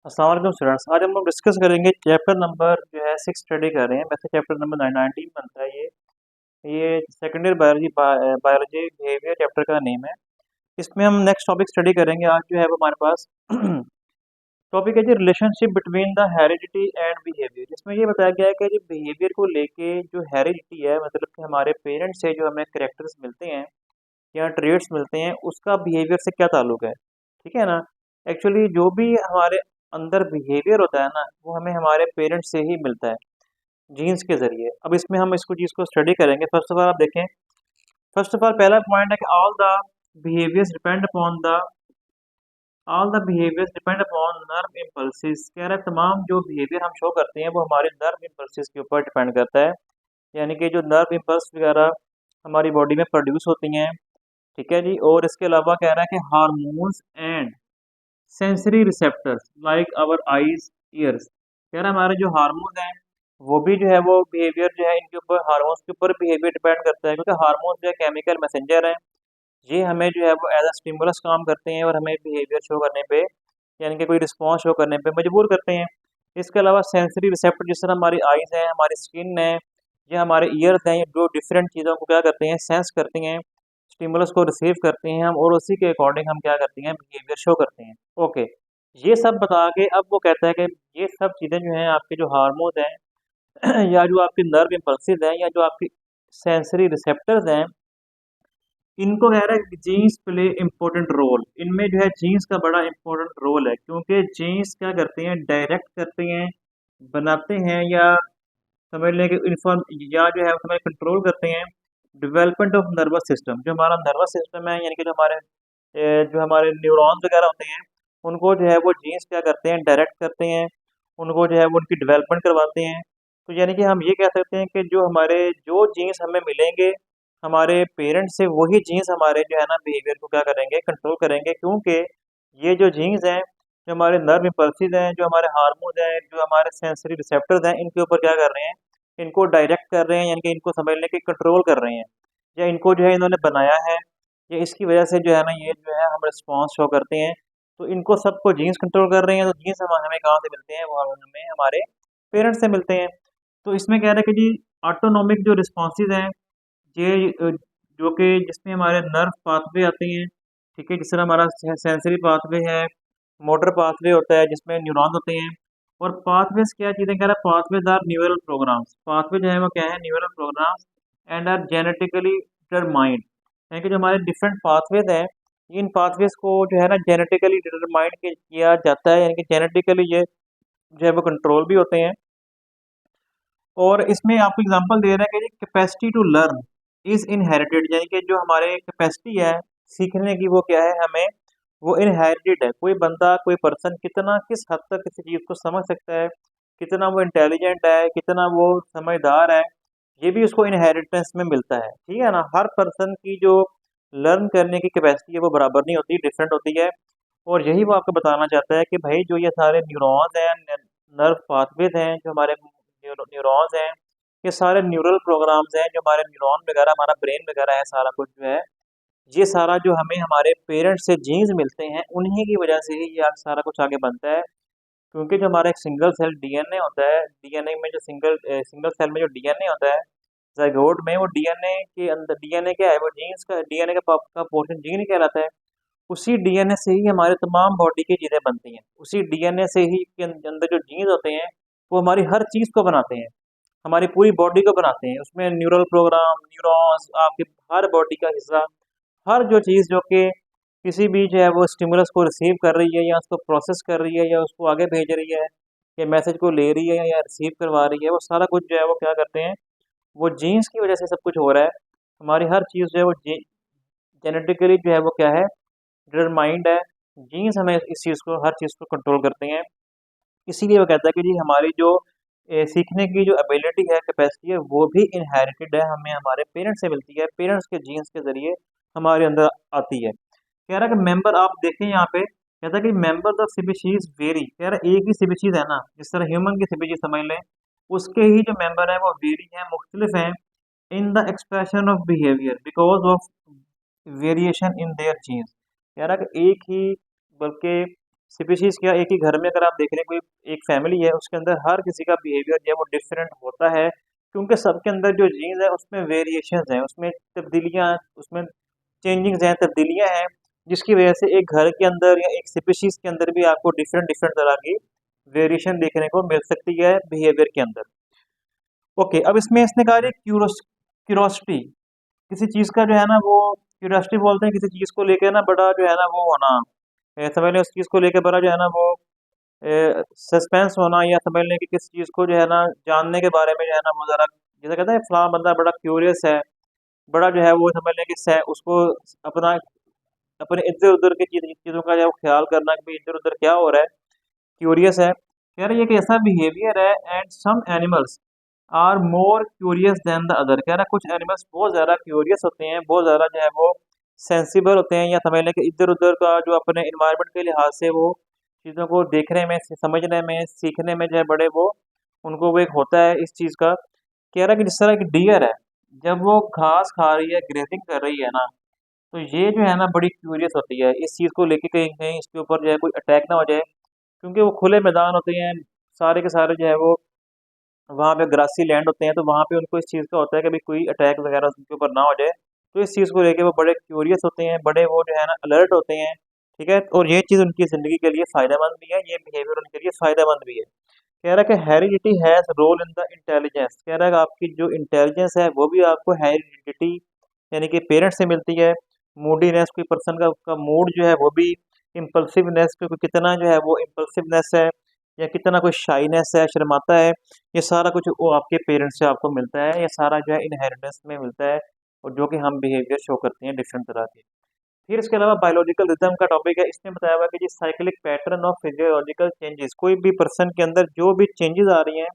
अस्सलाम वालेकुम स्टूडेंट्स। आज हम लोग डिस्कस करेंगे चैप्टर नंबर जो है 6 स्टडी कर रहे हैं। वैसे चैप्टर नंबर 19 बनता है ये second year biology biology behaviour chapter का नेम है। इसमें हम नेक्स्ट टॉपिक स्टडी करेंगे। आज जो है वो हमारे पास टॉपिक है जी relationship between the heredity and behaviour. जिसमें ये बताया गया है कि जी बिहेवियर को लेके जो हेरिडिटी है, मतलब कि हमारे पेरेंट्स से जो हमें करेक्टर्स मिलते हैं या ट्रेड्स मिलते हैं, उसका बिहेवियर से क्या ताल्लुक है। ठीक है ना। एक्चुअली जो भी हमारे अंदर बिहेवियर होता है ना, वो हमें हमारे पेरेंट्स से ही मिलता है, जीन्स के जरिए। अब इसमें हम इसको चीज़ को स्टडी करेंगे। फर्स्ट ऑफ ऑल आप देखें, फर्स्ट ऑफ ऑल पहला पॉइंट है कि all the behaviours depend upon nerve impulses. कह रहा है तमाम जो बिहेवियर हम शो करते हैं वो हमारे नर्व इम्पल्सिस के ऊपर डिपेंड करता है। यानी कि जो नर्व इम्पल्स वगैरह हमारी बॉडी में प्रोड्यूस होती हैं। ठीक है जी। और इसके अलावा कह रहा है कि hormones and sensory receptors like our eyes ears. कह रहा है हमारे जो हार्मोन हैं वो भी जो है वो बिहेवियर जो है इनके ऊपर, हार्मोन्स के ऊपर बिहेवियर डिपेंड करता है, क्योंकि हार्मोन जो है केमिकल मैसेंजर हैं। ये हमें जो है वो एज अ स्टिमुलस काम करते हैं और हमें बिहेवियर शो करने पे, यानी कि कोई रिस्पॉन्स शो करने पे मजबूर करते हैं। इसके अलावा सेंसरी रिसेप्टर, जिस तरह हमारी आईज हैं, हमारी स्किन है या हमारे ईयर्स हैं, ये जो डिफरेंट चीज़ों को क्या करते हैं, सेंस करते हैं, स्टिमुलस को रिसीव करते हैं हम, और उसी के अकॉर्डिंग हम क्या करते हैं, बिहेवियर शो करते हैं। ओके। ये सब बता के अब वो कहता है कि ये सब चीज़ें जो हैं, आपके जो हार्मोन हैं या जो आपके नर्व इम्पल्सिस हैं या जो आपकी सेंसरी रिसेप्टर्स हैं, इनको कह रहा है कि जीन्स प्ले इम्पोर्टेंट रोल। इनमें जो है जीन्स का बड़ा इम्पोर्टेंट रोल है, क्योंकि जीन्स क्या करते हैं, डायरेक्ट करते हैं, बनाते हैं, या समझ लें कि इन्फॉर्म, या जो है हमें कंट्रोल करते हैं डेवलपमेंट ऑफ नर्वस सिस्टम। जो हमारा नर्वस सिस्टम है, यानी कि जो हमारे न्यूरॉन्स वगैरह होते हैं, उनको जो है वो जीन्स क्या करते हैं, डायरेक्ट करते हैं, उनको जो है वो उनकी डेवलपमेंट करवाते हैं। तो यानी कि हम ये कह सकते हैं कि जो जीन्स हमें मिलेंगे हमारे पेरेंट्स से, वही जीन्स हमारे जो है ना बिहेवियर को क्या करेंगे, कंट्रोल करेंगे। क्योंकि ये जो जीन्स हैं, जो हमारे नर्व इम्पल्सिस हैं, जो हमारे हार्मोन हैं, जो हमारे सेंसरी रिसेप्टर्स हैं, इनके ऊपर क्या कर रहे हैं, इनको डायरेक्ट कर रहे हैं, यानी कि इनको समझ लें कि कंट्रोल कर रहे हैं, या इनको जो है इन्होंने बनाया है, या इसकी वजह से जो है ना ये जो है हम रिस्पॉन्स शो करते हैं। तो इनको सबको जीन्स कंट्रोल कर रहे हैं। तो जीन्स हम हमें कहाँ से मिलते हैं, वो हमें हमारे पेरेंट्स से मिलते हैं। तो इसमें कह रहे हैं कि जी ऑटोनोमिक जो रिस्पॉन्सेज हैं, ये जो कि जिसमें हमारे नर्व पाथवे आते हैं। ठीक है। जिस तरह हमारा सेंसरी पाथवे है, मोटर पाथवे होता है जिसमें न्यूरॉन होते हैं। और पाथवेज क्या चीज़ें, कह रहा है pathways are neural programs. Pathway जो है वो क्या है, neural programs, and are genetically determined. यानी कि जो हमारे डिफरेंट पाथवेज हैं, इन पाथवेज को जो है ना जेनेटिकली डिटरमाइंड किया जाता है, यानी कि जेनेटिकली ये जो है वो कंट्रोल भी होते हैं। और इसमें आपको एग्जांपल दे रहा है कि capacity to learn is inherited, यानी कि जो हमारे कैपेसिटी है सीखने की, वो क्या है, हमें वो इनहेरिटेड है। कोई बंदा, कोई पर्सन कितना, किस हद तक किसी चीज़ को समझ सकता है, कितना वो इंटेलिजेंट है, कितना वो समझदार है, ये भी उसको इनहेरिटेंस में मिलता है। ठीक है ना। हर पर्सन की जो लर्न करने की कैपेसिटी है वो बराबर नहीं होती, डिफरेंट होती है। और यही वो आपको बताना चाहता है कि भाई जो ये सारे न्यूरॉन्स हैं, नर्व पाथवेज हैं, जो हमारे न्यूरॉन्स हैं, ये सारे न्यूरल प्रोग्राम्स हैं, जो हमारे न्यूरॉन वगैरह, हमारा ब्रेन वगैरह है, सारा कुछ जो है, ये सारा जो हमें हमारे पेरेंट्स से जीन्स मिलते हैं, उन्हीं की वजह से ही ये सारा कुछ आगे बनता है। क्योंकि जो हमारा एक सिंगल सेल डीएनए होता है, डीएनए में जो सिंगल सेल में जो डीएनए होता है ज़ायगोट में, वो डीएनए के अंदर, डीएनए क्या है, वो जीन्स का, डीएनए का पोर्शन जीन ही कहलाता है। उसी डीएनए से ही हमारे तमाम बॉडी की चीज़ें बनती हैं। उसी डीएनए से ही के अंदर जो जीन्स होते हैं, वो हमारी हर चीज़ को बनाते हैं, हमारी पूरी बॉडी को बनाते हैं। उसमें न्यूरल प्रोग्राम, न्यूरॉन्स, आपके हर बॉडी का हिस्सा, हर जो चीज़ जो कि किसी भी जो है वो स्टिमुलस को रिसीव कर रही है, या उसको प्रोसेस कर रही है, या उसको आगे भेज रही है, या मैसेज को ले रही है या रिसीव करवा रही है, वो सारा कुछ जो है वो क्या करते हैं, वो जीन्स की वजह से सब कुछ हो रहा है। हमारी हर चीज़ जो है वो जेनेटिकली जो है वो क्या है, डिटरमाइंड है। जीन्स हमें इस चीज़ को, हर चीज़ को कंट्रोल करते हैं। इसीलिए वो कहता है कि जी हमारी जो सीखने की जो एबिलिटी है, कैपेसिटी है, वो भी इनहेरिटेड है, हमें हमारे पेरेंट्स से मिलती है, पेरेंट्स के जीन्स के ज़रिए हमारे अंदर आती है। कह रहा है कि मेंबर, आप देखें यहाँ पे, कहता है कि मेंबर ऑफ स्पीशीज वेरी। कह रहा है एक ही स्पीशीज है ना, जिस तरह ह्यूमन की स्पीशीज समझ लें, उसके ही जो मेंबर हैं वो वेरी हैं, मुख्तलिफ हैं, in the expression of behaviour because of variation in their genes. कह रहा है कि एक ही, बल्कि स्पीशीज क्या, एक ही घर में अगर आप देख लें, कोई एक फैमिली है, उसके अंदर हर किसी का बिहेवियर जो है वो डिफरेंट होता है, क्योंकि सबके अंदर जो जीन्स है उसमें वेरिएशंस हैं, उसमें तब्दीलियां, उसमें चेंजिंग्स हैं, तब्दीलियां हैं, जिसकी वजह से एक घर के अंदर या एक स्पीशीज के अंदर भी आपको डिफरेंट डिफरेंट तरह की वेरिएशन देखने को मिल सकती है बिहेवियर के अंदर। ओके, अब इसमें इसने कहा है क्यूरोसिटी, किसी चीज़ का जो है ना वो क्यूरियोसिटी बोलते हैं, किसी चीज़ को लेके ना बड़ा जो है ना वो होना, समझ लें उस चीज़ को लेके बड़ा जो है ना वो सस्पेंस होना, या समझ लें कि किस चीज़ को जो है ना जानने के बारे में जो है ना वो ज़रा, जैसे कहते हैं फलां बंदा बड़ा क्यूरियस है, बड़ा जो है वो समझ लें कि उसको अपना अपने इधर उधर की चीज़ों का जो है वो ख्याल करना कि भाई इधर उधर क्या हो रहा है, क्यूरियस है। कह रहा है ये एक ऐसा बिहेवियर है, and some animals are more curious than the other. कह रहा है कुछ एनिमल्स बहुत ज़्यादा क्यूरियस होते हैं, बहुत ज़्यादा जो है वो सेंसिबल होते हैं, या समझ लें कि इधर उधर का जो अपने इन्वायरमेंट के लिहाज से वो चीज़ों को देखने में, समझने में, सीखने में जो है बड़े वो उनको वो एक होता है इस चीज़ का। कह रहा है कि जिस तरह की डियर है, जब वो घास खा रही है, ग्रेजिंग कर रही है ना, तो ये जो है ना बड़ी क्यूरियस होती है इस चीज़ को लेके, कहीं कहीं इसके ऊपर जो है कोई अटैक ना हो जाए, क्योंकि वो खुले मैदान होते हैं, सारे के सारे जो है वो वहाँ पे ग्रासी लैंड होते हैं, तो वहाँ पे उनको इस चीज़ का होता है कि भाई कोई अटैक वगैरह उनके ऊपर ना हो जाए, तो इस चीज़ को लेके वो बड़े क्यूरियस होते हैं, बड़े वो जो है ना अलर्ट होते हैं। ठीक है, और ये चीज़ उनकी ज़िंदगी के लिए फ़ायदेमंद भी है, ये बिहेवियर उनके लिए फ़ायदेमंद भी है। कह रहा है कि heredity has role in the intelligence. कह रहा है कि आपकी जो इंटेलिजेंस है वो भी आपको हेरिडिटी यानी कि पेरेंट्स से मिलती है। मूडीनेस, कोई पर्सन का मूड जो है वो भी, इम्पल्सिवनेस, क्योंकि कितना जो है वो इम्पल्सिवनेस है, या कितना कोई शाइनेस है, शर्माता है, ये सारा कुछ वो आपके पेरेंट्स से आपको मिलता है, ये सारा जो है इनहेरिटेंस में मिलता है, और जो कि हम बिहेवियर शो करते हैं डिफरेंट तरह के। फिर इसके अलावा बायोलॉजिकल रिदम का टॉपिक है, इसमें बताया हुआ है कि जी cyclic pattern of physiological changes, कोई भी पर्सन के अंदर जो भी चेंजेस आ रही हैं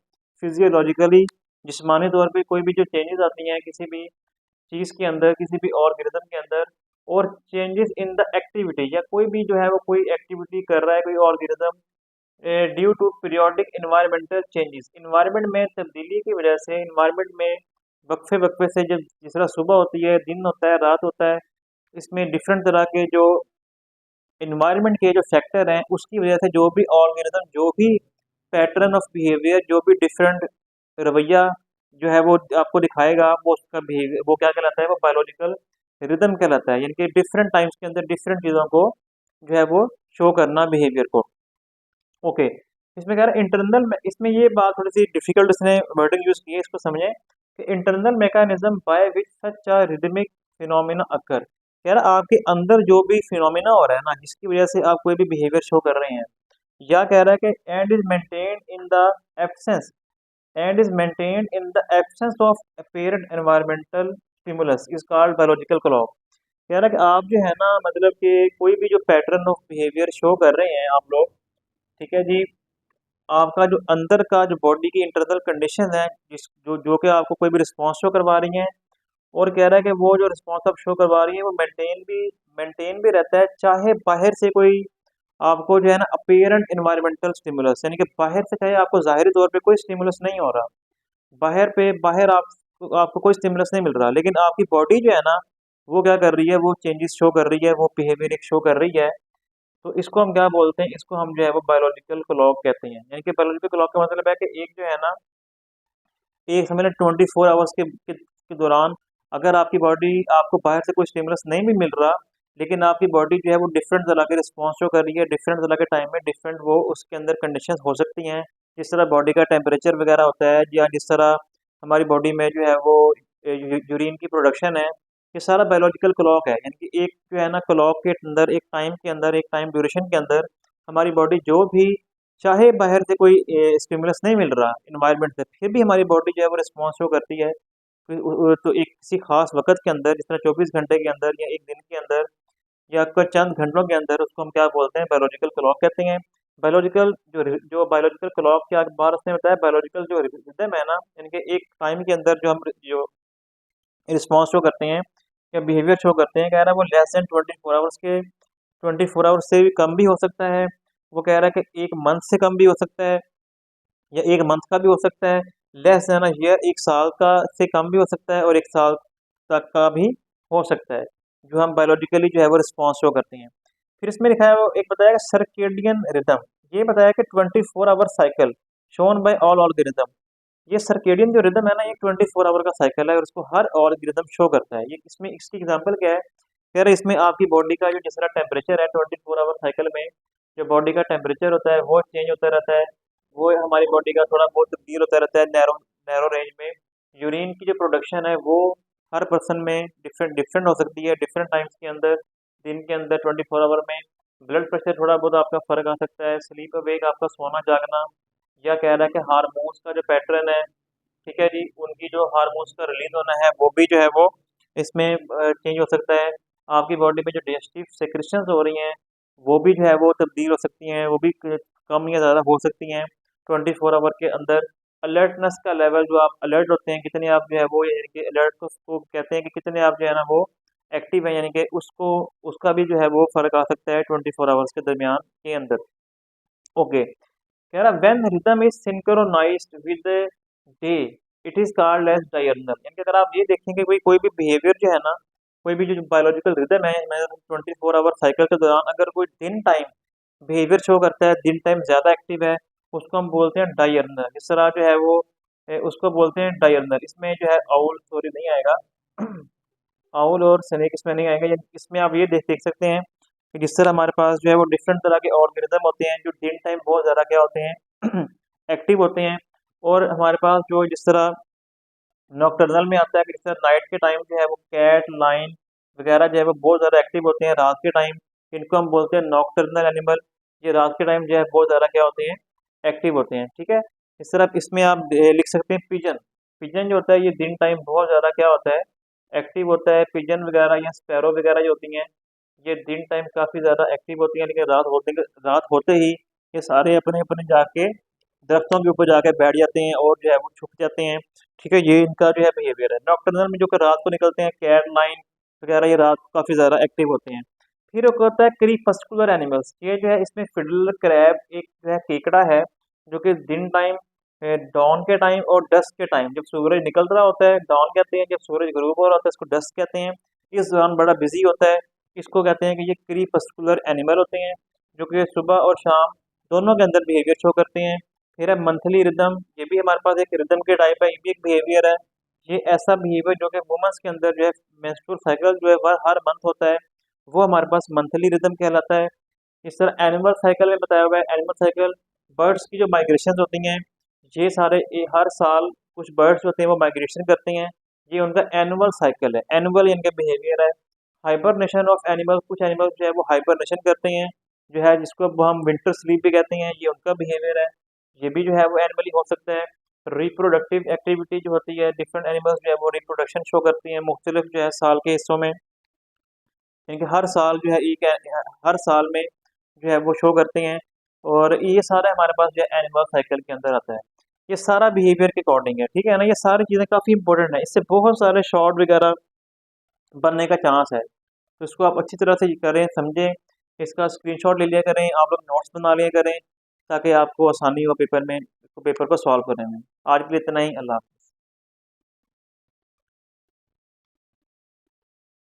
फिजियोलॉजिकली, जिस्मानी तौर पे कोई भी जो चेंजेस आती हैं किसी भी चीज़ के अंदर, किसी भी ऑर्गेनिज्म के अंदर, और चेंजेस इन द एक्टिविटी, या कोई भी जो है वो कोई एक्टिविटी कर रहा है कोई organism due to periodic environmental changes, environment में तब्दीली की वजह से, इन्वायरमेंट में वक्फे वक्फे से, जब जिस तरह सुबह होती है, दिन होता है, रात होता है, इसमें डिफरेंट तरह के जो इन्वायरमेंट के जो फैक्टर हैं उसकी वजह से जो भी ऑर्गेनिज्म, जो भी पैटर्न ऑफ बिहेवियर, जो भी डिफरेंट रवैया जो है वो आपको दिखाएगा, वो उसका बिहेवियर वो क्या कहलाता है, वो बायोलॉजिकल रिदम कहलाता है, यानी कि डिफरेंट टाइम्स के अंदर डिफरेंट चीज़ों को जो है वो शो करना बिहेवियर को। ओके, इसमें कह रहा है इंटरनल, इसमें ये बात थोड़ी सी डिफिकल्ट इसने वर्डिंग यूज़ की है, इसको समझें कि internal mechanism by which such a rhythmic phenomena occur. कह रहा है आपके अंदर जो भी फिनोमिना हो रहा है ना, जिसकी वजह से आप कोई भी बिहेवियर शो कर रहे हैं, या कह रहा है कि and is maintained in the absence and is maintained in the absence of apparent environmental stimulus is called biological clock. कह रहा है कि आप जो है ना, मतलब कि कोई भी जो पैटर्न ऑफ बिहेवियर शो कर रहे हैं आप लोग, ठीक है जी, आपका जो अंदर का जो बॉडी की इंटरनल कंडीशन है, जिस जो जो कि आपको कोई भी रिस्पॉन्स शो करवा रही हैं, और कह रहा है कि वो जो रिस्पॉन्स आप शो करवा रही है वो मेंटेन भी रहता है, चाहे बाहर से कोई आपको जो है ना अपीयरेंट इन्वायरमेंटल स्टिमुलस, यानी कि बाहर से चाहे आपको ज़ाहिरी तौर पे कोई स्टिमुलस नहीं हो रहा, बाहर आपको कोई स्टिमुलस नहीं मिल रहा, लेकिन आपकी बॉडी जो है ना वो क्या कर रही है, वो चेंजेस शो कर रही है, वो बिहेवियर एक शो कर रही है। तो इसको हम क्या बोलते हैं, इसको हम जो है वो बायोलॉजिकल क्लॉक कहते हैं। यानी कि बायोलॉजिकल क्लॉक का मतलब है कि एक जो है ना, एक समझ लें 24 आवर्स के दौरान, अगर आपकी बॉडी, आपको बाहर से कोई स्टिमुलस नहीं भी मिल रहा, लेकिन आपकी बॉडी जो है वो डिफरेंट तरह के रिस्पॉन्स शो कर रही है, डिफरेंट तरह के टाइम में डिफरेंट वो उसके अंदर कंडीशंस हो सकती हैं, जिस तरह बॉडी का टेम्परेचर वगैरह होता है, या जिस तरह हमारी बॉडी में जो है वो यूरिन की प्रोडक्शन है, ये सारा बायोलॉजिकल क्लॉक है। यानी कि एक जो है ना क्लॉक के अंदर, एक टाइम के अंदर, एक टाइम ड्यूरेशन के अंदर हमारी बॉडी जो भी, चाहे बाहर से कोई स्टिमुलस नहीं मिल रहा इन्वायरमेंट से, फिर भी हमारी बॉडी जो है वो रिस्पॉन्स शो करती है। तो एक किसी खास वक्त के अंदर, जिस तरह 24 घंटे के अंदर, या एक दिन के अंदर, या कुछ चंद घंटों के अंदर, उसको हम क्या बोलते हैं, बायोलॉजिकल क्लॉक कहते हैं। बायोलॉजिकल जो बायोलॉजिकल क्लॉक के बार उसने बताया, बायोलॉजिकल जो रिदम है ना, इनके एक टाइम के अंदर जो हम जो रिस्पॉन्स शो करते हैं या बिहेवियर शो करते हैं, कह रहा है वो लेस देन 24 आवर्स के, 24 आवर्स से भी कम भी हो सकता है। वो कह रहा है कि एक मंथ से कम भी हो सकता है, या एक मंथ का भी हो सकता है। लेस देन अ ईयर, एक साल का से कम भी हो सकता है, और एक साल तक का भी हो सकता है, जो हम बायोलॉजिकली जो है वो रिस्पॉन्स शो करते हैं। फिर इसमें लिखा है वो एक बताया सर्केडियन रिदम, ये बताया कि 24 hour cycle shown by all organism. ये सर्केडियन जो रिदम है ना, ये 24 आवर का साइकिल है और इसको हर ऑर्गेनिज्म शो करता है। ये इसमें इसकी एग्जांपल क्या है, कह रहे इसमें आपकी बॉडी का जो जिस तरह टेम्परेचर है 24 आवर साइकिल में जो बॉडी का टेम्परेचर होता है वो चेंज होता रहता है, वो हमारी बॉडी का थोड़ा बहुत तब्दील होता रहता है नैरो नैरो रेंज में। यूरिन की जो प्रोडक्शन है वो हर पर्सन में डिफरेंट डिफरेंट हो सकती है डिफरेंट टाइम्स के अंदर, दिन के अंदर 24 आवर में। ब्लड प्रेशर थोड़ा बहुत आपका फर्क आ सकता है, स्लीप अवेक आपका सोना जागना, या कह रहा है कि हार्मोन्स का जो पैटर्न है, ठीक है जी, उनकी जो हार्मोन्स का रिलीज होना है वो भी जो है वो इसमें चेंज हो सकता है। आपकी बॉडी में जो डाइजेस्टिव सेक्रेशंस हो रही हैं वो भी जो है वो तब्दील हो सकती हैं, वो भी कम या ज़्यादा हो सकती हैं 24 आवर के अंदर। अलर्टनेस का लेवल, जो आप अलर्ट होते हैं कितने आप जो है वो, यानी कि अलर्ट को उसको कहते हैं कि कितने आप जो है ना वो एक्टिव है, यानी कि उसको उसका भी जो है वो फर्क आ सकता है 24 आवर्स के दरमियान के अंदर। ओके, कह रहा when rhythm is synchronised with day it is called as diurnal. यानी कि अगर आप ये देखेंगे कोई भी बिहेवियर जो है ना, कोई भी जो बायोलॉजिकल रिदम है 24 आवर साइकिल के दौरान अगर कोई दिन टाइम बिहेवियर शो करता है, दिन टाइम ज़्यादा एक्टिव है, उसको हम बोलते हैं डायर्नल। इस तरह जो है वो उसको बोलते हैं डायर्नल। इसमें जो है आउल सॉरी नहीं आएगा आउल और स्नेक इसमें नहीं आएगा। इसमें आप ये देख देख सकते हैं कि जिस तरह हमारे पास जो है वो डिफरेंट तरह के ऑर्गेनिज्म होते हैं जो दिन टाइम बहुत ज़्यादा क्या होते हैं एक्टिव होते हैं, और हमारे पास जो जिस तरह नॉकटर्नल में आता है कि जिस तरह नाइट के टाइम जो है वो कैट लाइन वगैरह जो है वो बहुत ज़्यादा एक्टिव होते हैं रात के टाइम, इनको हम बोलते हैं नॉकटर्नल एनिमल। ये रात के टाइम जो है बहुत ज़्यादा क्या होते हैं एक्टिव होते हैं, ठीक है। इस तरह इसमें आप लिख सकते हैं पिजन। पिजन जो होता है ये दिन टाइम बहुत ज़्यादा क्या होता है एक्टिव होता है। पिजन वगैरह या स्पैरो वगैरह जो होती हैं ये दिन टाइम काफ़ी ज़्यादा एक्टिव होती हैं, लेकिन रात होते ही ये सारे अपने अपने जाके दरख्तों के ऊपर जाके बैठ जाते हैं और जो है वो छुप जाते हैं, ठीक है। ये इनका जो है बिहेवियर है। नॉकटर्नल में जो कि रात को निकलते हैं कैट लाइन वगैरह, ये रात को काफ़ी ज़्यादा एक्टिव होते हैं। फिर एक होता है क्रीपस्कुलर एनिमल्स। ये जो है इसमें फिडल क्रैब एक जो है केकड़ा है जो कि दिन टाइम डॉन के टाइम और डस्क के टाइम, जब सूरज निकल रहा होता है डॉन कहते हैं, जब सूरज गरूब हो रहा होता है इसको डस्क कहते हैं, इस दौरान बड़ा बिजी होता है, इसको कहते हैं कि ये क्रीपस्कुलर एनिमल होते हैं जो कि सुबह और शाम दोनों के अंदर बिहेवियर शो करते हैं। फिर है मंथली रिदम, ये भी हमारे पास एक रिदम के टाइप है, ये भी एक बिहेवियर है। ये ऐसा बिहेवियर जो कि वुमेन्स के अंदर जो है मेंस्ट्रुअल साइकिल जो है वह हर मंथ होता है, वो हमारे पास मंथली रिदम कहलाता है। इस तरह एनिमल साइकिल में बताया हुआ है, एनिमल साइकिल बर्ड्स की जो माइग्रेशन होती हैं ये सारे हर साल कुछ बर्ड्स होते हैं वो माइग्रेशन करते हैं, ये उनका एनुअल साइकिल है। एनुअल इनका बिहेवियर है। हाइबरनेशन ऑफ एनिमल, कुछ एनिमल जो है वो हाइबरनेशन करते हैं जो है जिसको अब हम विंटर स्लीप भी कहते हैं, ये उनका बिहेवियर है। ये भी जो है वो एनिमली हो सकता है। रिप्रोडक्टिव एक्टिविटी जो होती है, डिफरेंट एनिमल्स जो है वो रिप्रोडक्शन शो करती हैं मुख्तलिफ जो है साल के हिस्सों में, यानी हर साल जो है हर साल में जो है वो शो करते हैं, और ये सारा हमारे पास जो है एनिमल साइकिल के अंदर आता है। ये सारा बिहेवियर के अकॉर्डिंग है, ठीक है ना। ये सारी चीज़ें काफ़ी इंपॉर्टेंट है, इससे बहुत सारे शॉर्ट वगैरह बनने का चांस है, तो इसको आप अच्छी तरह से करें समझें, इसका स्क्रीनशॉट ले लिया करें, आप लोग नोट्स बना लिया करें ताकि आपको आसानी हो पेपर को सॉल्व करने में। आज के लिए इतना ही, अल्लाह हाफ़िज़।